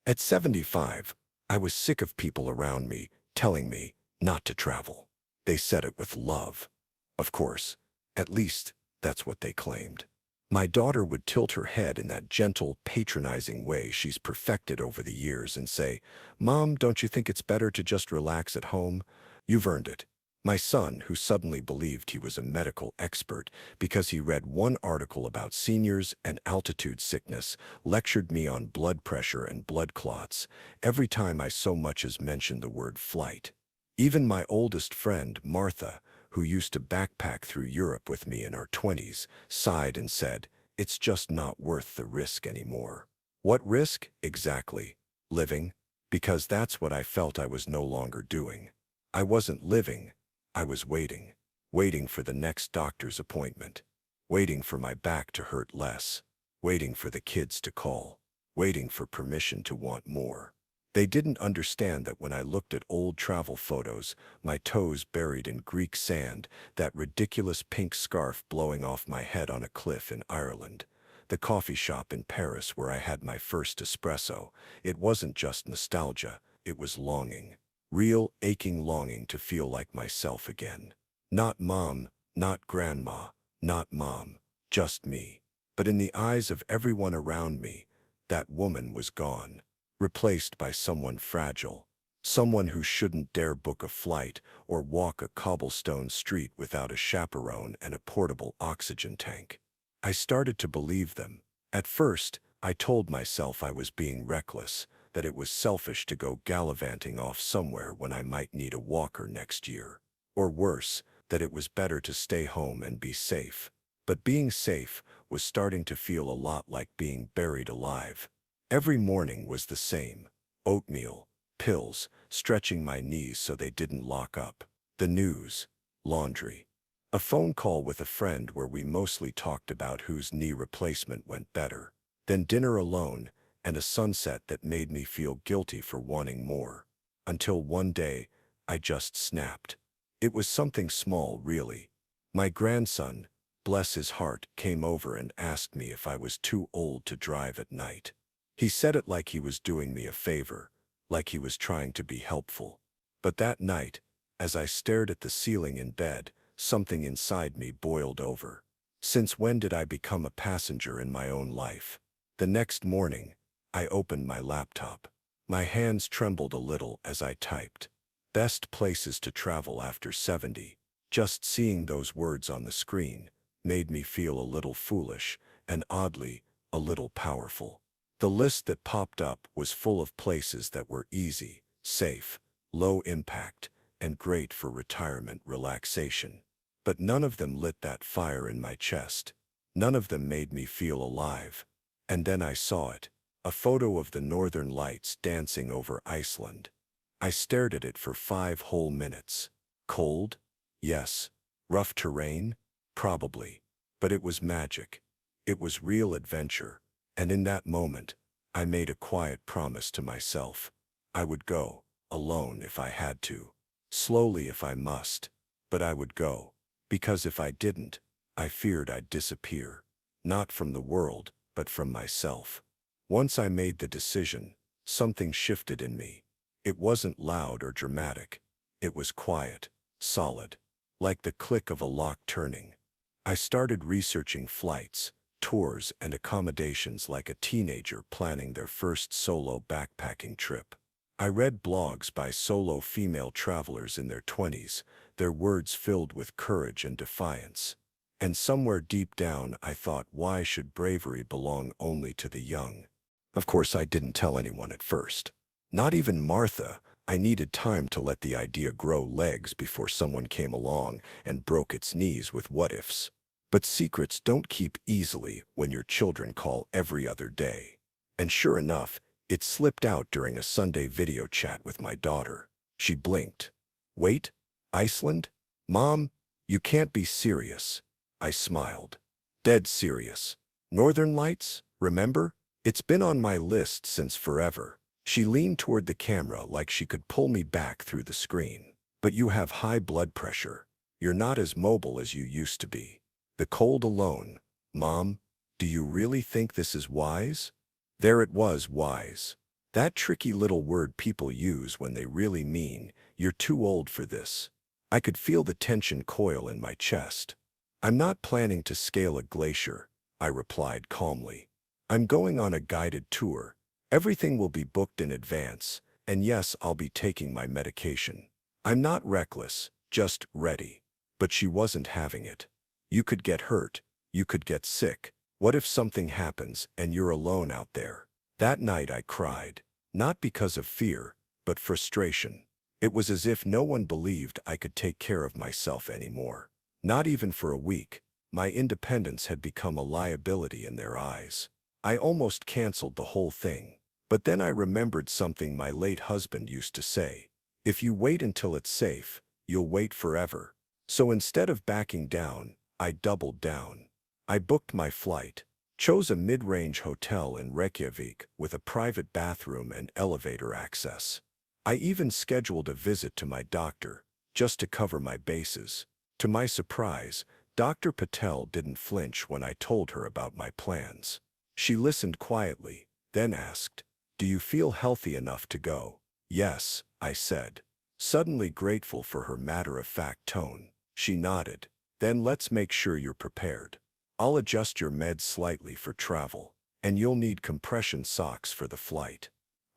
At 75, I was sick of people around me telling me not to travel. They said it with love. Of course, at least that's what they claimed. My daughter would tilt her head in that gentle, patronizing way she's perfected over the years and say, "Mom, don't you think it's better to just relax at home? You've earned it." My son, who suddenly believed he was a medical expert because he read one article about seniors and altitude sickness, lectured me on blood pressure and blood clots every time I so much as mentioned the word flight. Even my oldest friend, Martha, who used to backpack through Europe with me in our 20s, sighed and said, "It's just not worth the risk anymore." What risk, exactly? Living? Because that's what I felt I was no longer doing. I wasn't living. I was waiting. Waiting for the next doctor's appointment. Waiting for my back to hurt less. Waiting for the kids to call. Waiting for permission to want more. They didn't understand that when I looked at old travel photos, my toes buried in Greek sand, that ridiculous pink scarf blowing off my head on a cliff in Ireland, the coffee shop in Paris where I had my first espresso, it wasn't just nostalgia, it was longing. Real, aching longing to feel like myself again. Not mom, not grandma, not mom, just me. But in the eyes of everyone around me, that woman was gone. Replaced by someone fragile, someone who shouldn't dare book a flight or walk a cobblestone street without a chaperone and a portable oxygen tank. I started to believe them. At first, I told myself I was being reckless, that it was selfish to go gallivanting off somewhere when I might need a walker next year. Or worse, that it was better to stay home and be safe. But being safe was starting to feel a lot like being buried alive. Every morning was the same. Oatmeal, pills, stretching my knees so they didn't lock up. The news, laundry. A phone call with a friend where we mostly talked about whose knee replacement went better. Then dinner alone, and a sunset that made me feel guilty for wanting more. Until one day, I just snapped. It was something small, really. My grandson, bless his heart, came over and asked me if I was too old to drive at night. He said it like he was doing me a favor, like he was trying to be helpful. But that night, as I stared at the ceiling in bed, something inside me boiled over. Since when did I become a passenger in my own life? The next morning, I opened my laptop. My hands trembled a little as I typed. Best places to travel after 70. Just seeing those words on the screen made me feel a little foolish and oddly, a little powerful. The list that popped up was full of places that were easy, safe, low impact, and great for retirement relaxation. But none of them lit that fire in my chest. None of them made me feel alive. And then I saw it, a photo of the northern lights dancing over Iceland. I stared at it for 5 whole minutes. Cold? Yes. Rough terrain? Probably. But it was magic. It was real adventure. And in that moment, I made a quiet promise to myself. I would go, alone if I had to, slowly if I must, but I would go, because if I didn't, I feared I'd disappear, not from the world, but from myself. Once I made the decision, something shifted in me. It wasn't loud or dramatic. It was quiet, solid, like the click of a lock turning. I started researching flights, tours, and accommodations like a teenager planning their first solo backpacking trip. I read blogs by solo female travelers in their 20s, their words filled with courage and defiance. And somewhere deep down I thought, why should bravery belong only to the young? Of course I didn't tell anyone at first. Not even Martha. I needed time to let the idea grow legs before someone came along and broke its knees with what-ifs. But secrets don't keep easily when your children call every other day. And sure enough, it slipped out during a Sunday video chat with my daughter. She blinked. Wait, Iceland? Mom, you can't be serious. I smiled. Dead serious. Northern Lights, remember? It's been on my list since forever. She leaned toward the camera like she could pull me back through the screen. But you have high blood pressure. You're not as mobile as you used to be. The cold alone. Mom, do you really think this is wise? There it was, wise. That tricky little word people use when they really mean, "You're too old for this." I could feel the tension coil in my chest. "I'm not planning to scale a glacier," I replied calmly. "I'm going on a guided tour. Everything will be booked in advance, and yes, I'll be taking my medication. I'm not reckless, just ready." But she wasn't having it. "You could get hurt. You could get sick. What if something happens and you're alone out there?" That night I cried, not because of fear, but frustration. It was as if no one believed I could take care of myself anymore. Not even for a week. My independence had become a liability in their eyes. I almost canceled the whole thing. But then I remembered something my late husband used to say. "If you wait until it's safe, you'll wait forever." So instead of backing down, I doubled down. I booked my flight, chose a mid-range hotel in Reykjavik with a private bathroom and elevator access. I even scheduled a visit to my doctor, just to cover my bases. To my surprise, Dr. Patel didn't flinch when I told her about my plans. She listened quietly, then asked, "Do you feel healthy enough to go?" "Yes," I said, suddenly grateful for her matter-of-fact tone. She nodded. "Then let's make sure you're prepared. I'll adjust your meds slightly for travel, and you'll need compression socks for the flight."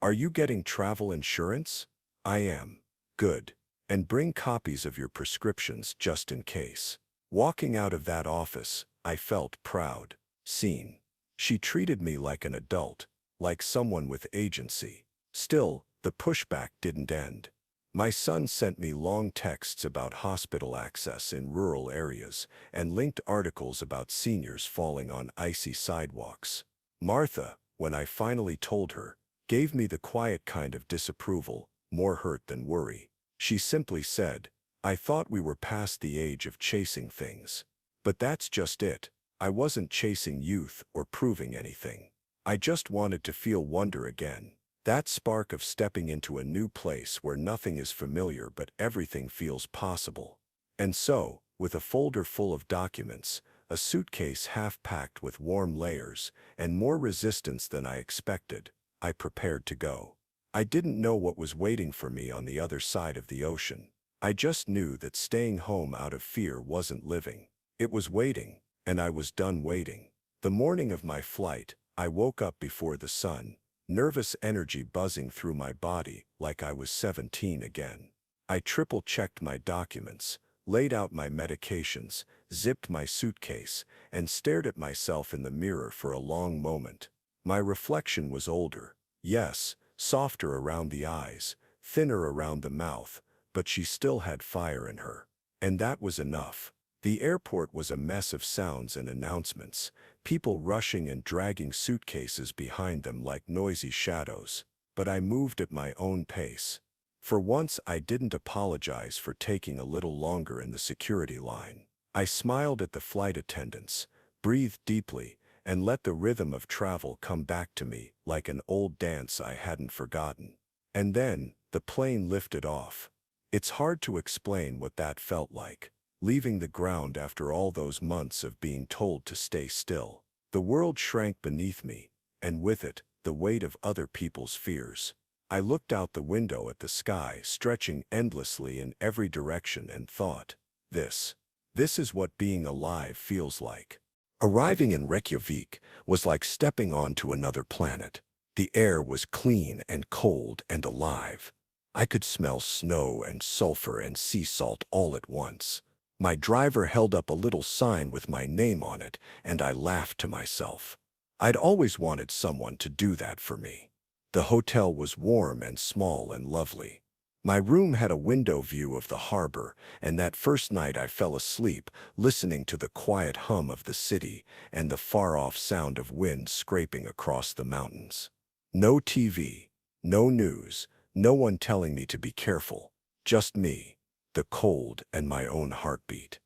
"Are you getting travel insurance?" "I am." "Good. And bring copies of your prescriptions just in case." Walking out of that office, I felt proud, seen. She treated me like an adult, like someone with agency. Still, the pushback didn't end. My son sent me long texts about hospital access in rural areas and linked articles about seniors falling on icy sidewalks. Martha, when I finally told her, gave me the quiet kind of disapproval, more hurt than worry. She simply said, "I thought we were past the age of chasing things." But that's just it. I wasn't chasing youth or proving anything. I just wanted to feel wonder again. That spark of stepping into a new place where nothing is familiar but everything feels possible. And so, with a folder full of documents, a suitcase half-packed with warm layers, and more resistance than I expected, I prepared to go. I didn't know what was waiting for me on the other side of the ocean. I just knew that staying home out of fear wasn't living. It was waiting, and I was done waiting. The morning of my flight, I woke up before the sun, nervous energy buzzing through my body like I was 17 again. I triple-checked my documents, laid out my medications, zipped my suitcase, and stared at myself in the mirror for a long moment. My reflection was older, yes, softer around the eyes, thinner around the mouth, but she still had fire in her. And that was enough. The airport was a mess of sounds and announcements, people rushing and dragging suitcases behind them like noisy shadows. But I moved at my own pace. For once, I didn't apologize for taking a little longer in the security line. I smiled at the flight attendants, breathed deeply, and let the rhythm of travel come back to me like an old dance I hadn't forgotten. And then, the plane lifted off. It's hard to explain what that felt like. Leaving the ground after all those months of being told to stay still. The world shrank beneath me, and with it, the weight of other people's fears. I looked out the window at the sky stretching endlessly in every direction and thought, this is what being alive feels like. Arriving in Reykjavik was like stepping onto another planet. The air was clean and cold and alive. I could smell snow and sulfur and sea salt all at once. My driver held up a little sign with my name on it, and I laughed to myself. I'd always wanted someone to do that for me. The hotel was warm and small and lovely. My room had a window view of the harbor, and that first night I fell asleep, listening to the quiet hum of the city and the far-off sound of wind scraping across the mountains. No TV, no news, no one telling me to be careful. Just me, the cold, and my own heartbeat.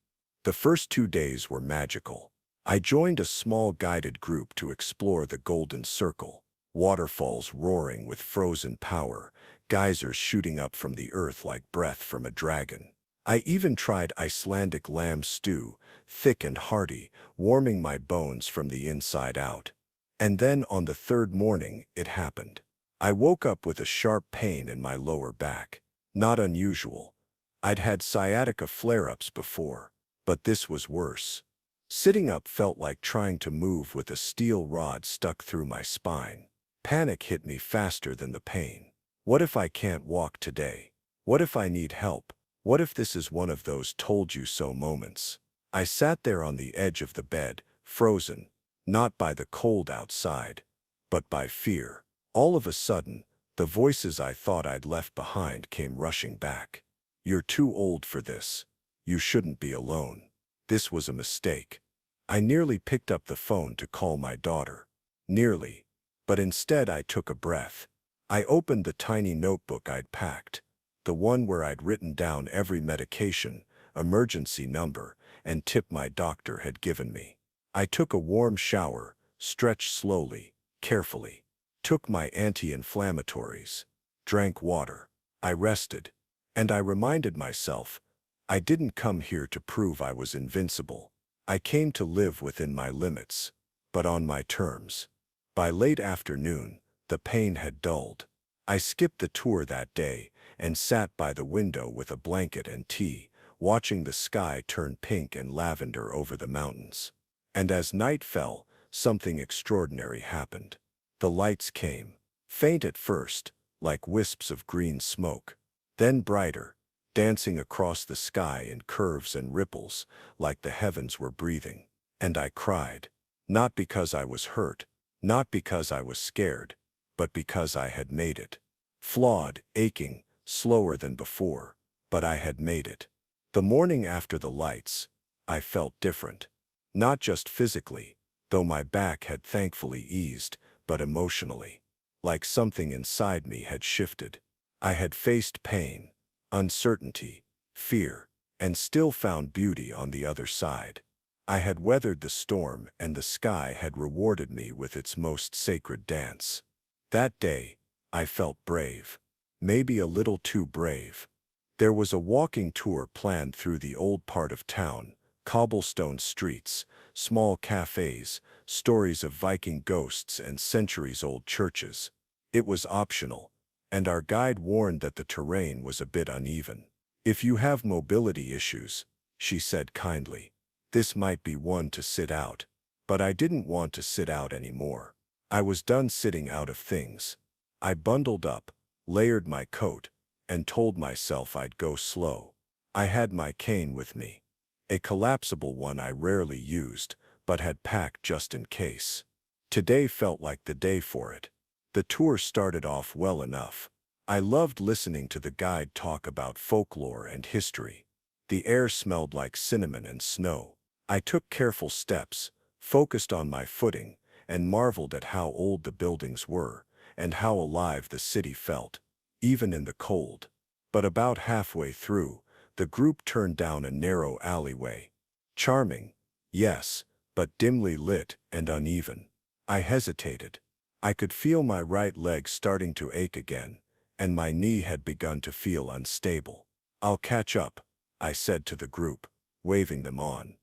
The first 2 days were magical. I joined a small guided group to explore the Golden Circle, waterfalls roaring with frozen power, geysers shooting up from the earth like breath from a dragon. I even tried Icelandic lamb stew, thick and hearty, warming my bones from the inside out. And then on the third morning, it happened. I woke up with a sharp pain in my lower back. Not unusual. I'd had sciatica flare-ups before, but this was worse. Sitting up felt like trying to move with a steel rod stuck through my spine. Panic hit me faster than the pain. What if I can't walk today? What if I need help? What if this is one of those told you so moments? I sat there on the edge of the bed, frozen, not by the cold outside, but by fear. All of a sudden, the voices I thought I'd left behind came rushing back. You're too old for this. You shouldn't be alone. This was a mistake. I nearly picked up the phone to call my daughter. Nearly. But instead I took a breath. I opened the tiny notebook I'd packed, the one where I'd written down every medication, emergency number, and tip my doctor had given me. I took a warm shower, stretched slowly, carefully, took my anti-inflammatories, drank water. I rested, and I reminded myself, I didn't come here to prove I was invincible. I came to live within my limits, but on my terms. By late afternoon, the pain had dulled. I skipped the tour that day and sat by the window with a blanket and tea, watching the sky turn pink and lavender over the mountains. And as night fell, something extraordinary happened. The lights came, faint at first, like wisps of green smoke, then brighter, dancing across the sky in curves and ripples, like the heavens were breathing. And I cried, not because I was hurt, not because I was scared, but because I had made it. Flawed, aching, slower than before, but I had made it. The morning after the lights, I felt different. Not just physically, though my back had thankfully eased, but emotionally. Like something inside me had shifted. I had faced pain, uncertainty, fear, and still found beauty on the other side. I had weathered the storm, and the sky had rewarded me with its most sacred dance. That day, I felt brave. Maybe a little too brave. There was a walking tour planned through the old part of town, cobblestone streets, small cafes, stories of Viking ghosts and centuries-old churches. It was optional, and our guide warned that the terrain was a bit uneven. If you have mobility issues, she said kindly, this might be one to sit out. But I didn't want to sit out anymore. I was done sitting out of things. I bundled up, layered my coat, and told myself I'd go slow. I had my cane with me. A collapsible one I rarely used, but had packed just in case. Today felt like the day for it. The tour started off well enough. I loved listening to the guide talk about folklore and history. The air smelled like cinnamon and snow. I took careful steps, focused on my footing, and marveled at how old the buildings were, and how alive the city felt, even in the cold. But about halfway through, the group turned down a narrow alleyway. Charming, yes, but dimly lit and uneven. I hesitated. I could feel my right leg starting to ache again, and my knee had begun to feel unstable. I'll catch up, I said to the group, waving them on.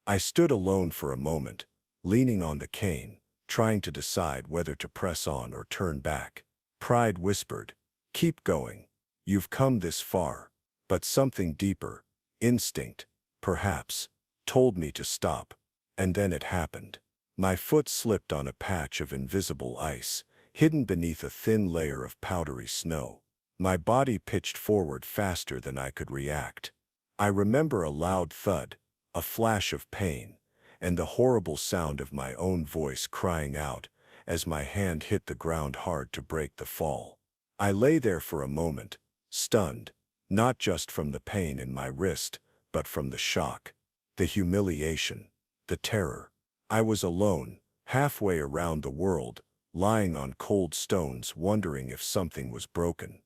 I stood alone for a moment, leaning on the cane, trying to decide whether to press on or turn back. Pride whispered, keep going. You've come this far. But something deeper, instinct, perhaps, told me to stop. And then it happened. My foot slipped on a patch of invisible ice, hidden beneath a thin layer of powdery snow. My body pitched forward faster than I could react. I remember a loud thud, a flash of pain, and the horrible sound of my own voice crying out as my hand hit the ground hard to break the fall. I lay there for a moment, stunned, not just from the pain in my wrist, but from the shock, the humiliation, the terror. I was alone, halfway around the world, lying on cold stones wondering if something was broken.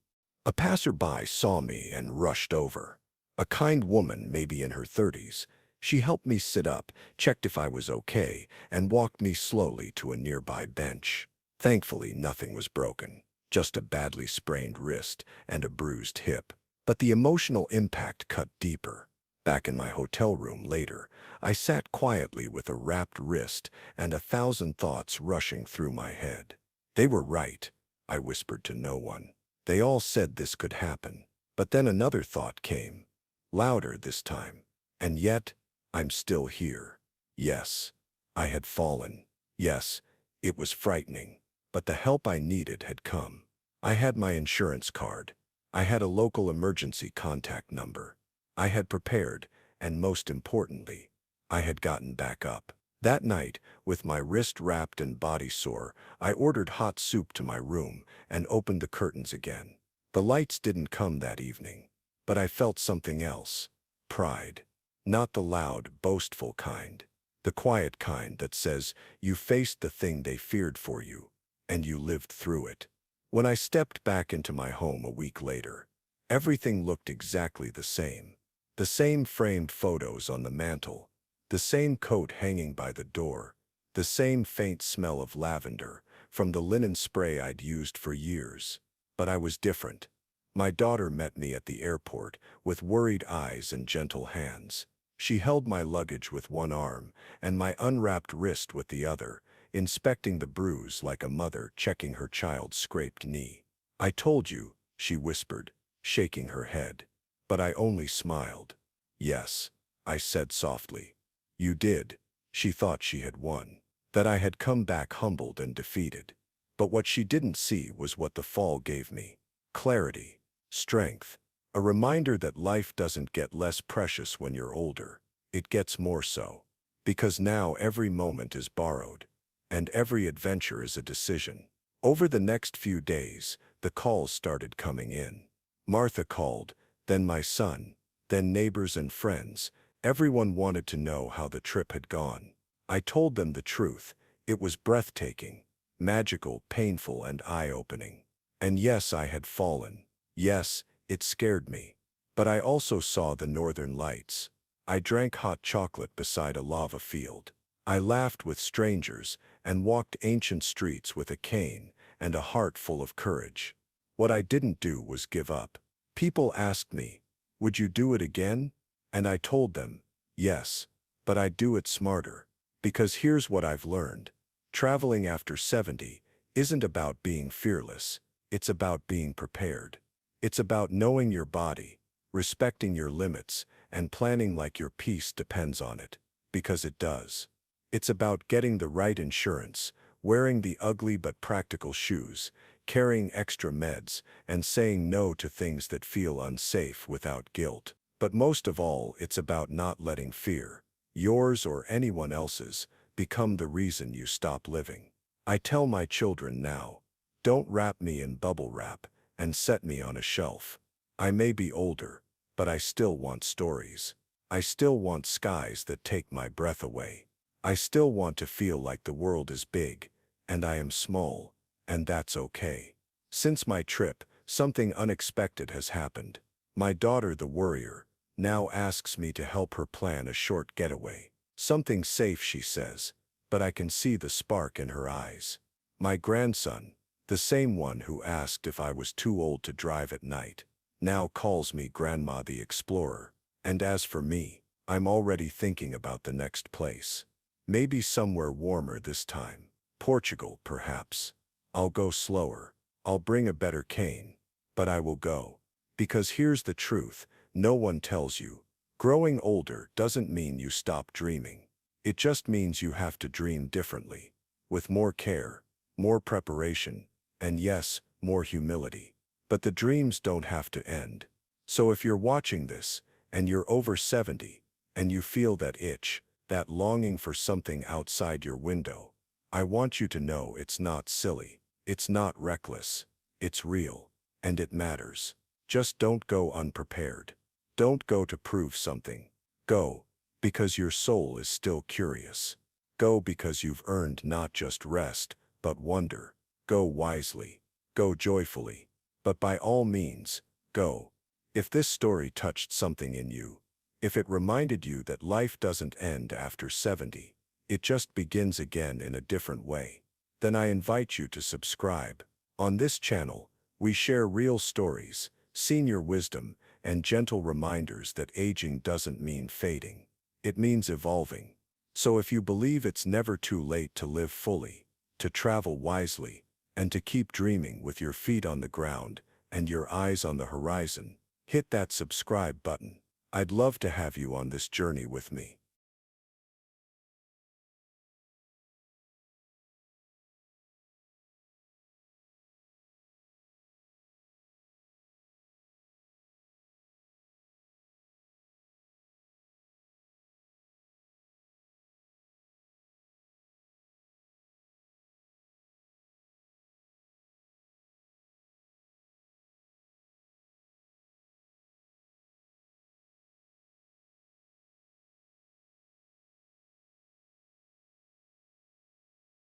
A passerby saw me and rushed over. A kind woman, maybe in her 30s. She helped me sit up, checked if I was okay, and walked me slowly to a nearby bench. Thankfully, nothing was broken, just a badly sprained wrist and a bruised hip. But the emotional impact cut deeper. Back in my hotel room later, I sat quietly with a wrapped wrist and 1,000 thoughts rushing through my head. They were right. I whispered to no one. They all said this could happen. But then another thought came, louder this time. And yet, I'm still here. Yes, I had fallen. Yes, it was frightening. But the help I needed had come. I had my insurance card. I had a local emergency contact number. I had prepared, and most importantly, I had gotten back up. That night, with my wrist wrapped and body sore, I ordered hot soup to my room and opened the curtains again. The lights didn't come that evening, but I felt something else. Pride. Not the loud, boastful kind. The quiet kind that says you faced the thing they feared for you, and you lived through it. When I stepped back into my home a week later, everything looked exactly the same. The same framed photos on the mantel, the same coat hanging by the door, the same faint smell of lavender from the linen spray I'd used for years. But I was different. My daughter met me at the airport with worried eyes and gentle hands. She held my luggage with one arm and my unwrapped wrist with the other, inspecting the bruise like a mother checking her child's scraped knee. "I told you," she whispered, shaking her head. But I only smiled. "Yes," I said softly. "You did." She thought she had won, that I had come back humbled and defeated. But what she didn't see was what the fall gave me. Clarity, strength, a reminder that life doesn't get less precious when you're older. It gets more so. Because now every moment is borrowed, and every adventure is a decision. Over the next few days, the calls started coming in. Martha called, then my son, then neighbors and friends. Everyone wanted to know how the trip had gone. I told them the truth. It was breathtaking, magical, painful, and eye-opening. And yes, I had fallen. Yes, it scared me. But I also saw the northern lights. I drank hot chocolate beside a lava field. I laughed with strangers and walked ancient streets with a cane and a heart full of courage. What I didn't do was give up. People asked me, "Would you do it again?" And I told them, yes, but I'd do it smarter. Because here's what I've learned. Traveling after 70 isn't about being fearless. It's about being prepared. It's about knowing your body, respecting your limits, and planning like your peace depends on it. Because it does. It's about getting the right insurance, wearing the ugly but practical shoes, carrying extra meds, and saying no to things that feel unsafe without guilt. But most of all, it's about not letting fear, yours or anyone else's, become the reason you stop living. I tell my children now, don't wrap me in bubble wrap and set me on a shelf. I may be older, but I still want stories. I still want skies that take my breath away. I still want to feel like the world is big, and I am small, and that's okay. Since my trip, something unexpected has happened. My daughter, the worrier, now asks me to help her plan a short getaway. Something safe, she says, but I can see the spark in her eyes. My grandson, the same one who asked if I was too old to drive at night, now calls me Grandma the Explorer. And as for me, I'm already thinking about the next place. Maybe somewhere warmer this time. Portugal, perhaps. I'll go slower. I'll bring a better cane. But I will go. Because here's the truth, no one tells you. Growing older doesn't mean you stop dreaming. It just means you have to dream differently. With more care, more preparation, and yes, more humility. But the dreams don't have to end. So if you're watching this, and you're over 70, and you feel that itch, that longing for something outside your window, I want you to know it's not silly, it's not reckless, it's real, and it matters. Just don't go unprepared. Don't go to prove something. Go, because your soul is still curious. Go because you've earned not just rest, but wonder. Go wisely. Go joyfully. But by all means, go. If this story touched something in you, if it reminded you that life doesn't end after 70, it just begins again in a different way, then I invite you to subscribe. On this channel, we share real stories, senior wisdom, and gentle reminders that aging doesn't mean fading. It means evolving. So if you believe it's never too late to live fully, to travel wisely, and to keep dreaming with your feet on the ground and your eyes on the horizon, hit that subscribe button. I'd love to have you on this journey with me.